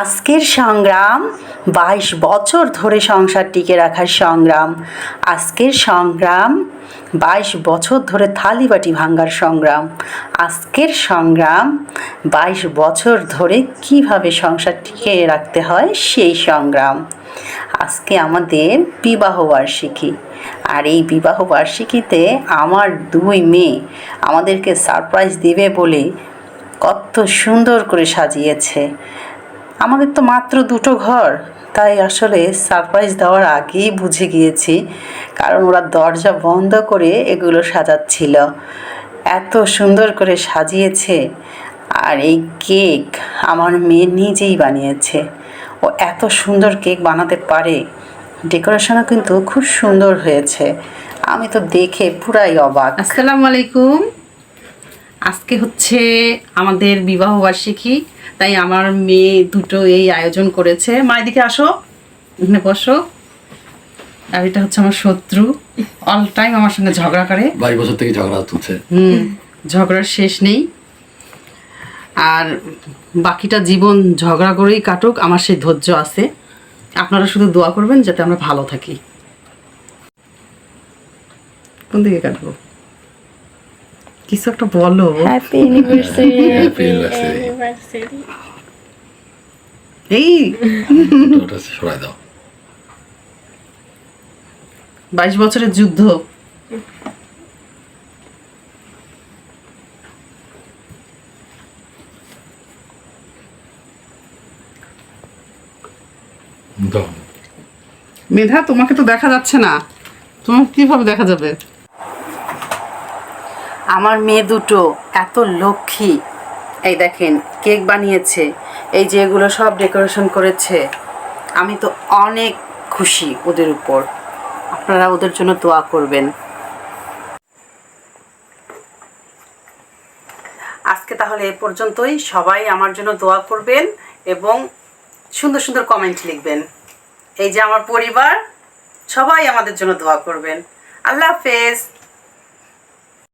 আজকের সংগ্রাম ২২ বছর ধরে সংসার টিকে রাখার সংগ্রাম। আজকের সংগ্রাম ২২ বছর ধরে থালি বাটি ভাঙার সংগ্রাম। আজকের সংগ্রাম ২২ বছর ধরে কিভাবে সংসার টিকিয়ে রাখতে হয় সেই সংগ্রাম। আজকে আমাদের বিবাহবার্ষিকী, আর এই বিবাহবার্ষিকীতে আমার ২ মেয়ে আমাদেরকে সারপ্রাইজ দেবে বলে কত সুন্দর করে সাজিয়েছে। আমাদের তো মাত্র ২টো ঘর, তাই আসলে সারপ্রাইজ দেওয়ার আগেই বুঝে গিয়েছি, কারণ ওরা দরজা বন্ধ করে এগুলো সাজাচ্ছিল। এত সুন্দর করে সাজিয়েছে। আর এই কেক আমার মেয়ে নিজেই বানিয়েছে। ও এত সুন্দর কেক বানাতে পারে। ডেকোরেশনও কিন্তু খুব সুন্দর হয়েছে। আমি তো দেখে পুরাই অবাক। আসসালামু আলাইকুম। আজকে হচ্ছে আমাদের বিবাহবার্ষিকী, তাই আমার মেয়ে দুটো এই আয়োজন করেছে। মা এদিকে আসো, এখানে বসো। আর এটা হচ্ছে আমার শত্রু, অল টাইম আমার সঙ্গে ঝগড়া করে। 22 বছর থেকে ঝগড়া হচ্ছে। ঝগড়ার শেষ নেই। আর বাকিটা জীবন ঝগড়া করেই কাটুক, আমার সেই ধৈর্য আছে। আপনারা শুধু দোয়া করবেন যাতে আমরা ভালো থাকি। কোন দিকে কাটবো? কিছু একটা বলো। Happy anniversary. Happy anniversary. এই ওটা সরাই দাও। 22 বছরের যুদ্ধ। দাও। মেধা, তোমাকে তো দেখা যাচ্ছে না, তোমাকে কিভাবে দেখা যাবে? আমার মেয়ে দুটো এত লক্ষ্মী। এই দেখেন, কেক বানিয়েছে, এই যে এগুলো সব ডেকোরেশন করেছে। আমি তো অনেক খুশি ওদের উপর। আপনারা ওদের জন্য দোয়া করবেন। আজকে তাহলে এ পর্যন্তই। সবাই আমার জন্য দোয়া করবেন এবং সুন্দর সুন্দর কমেন্ট লিখবেন। এই যে আমার পরিবার, সবাই আমাদের জন্য দোয়া করবেন। আল্লাহ হাফেজ।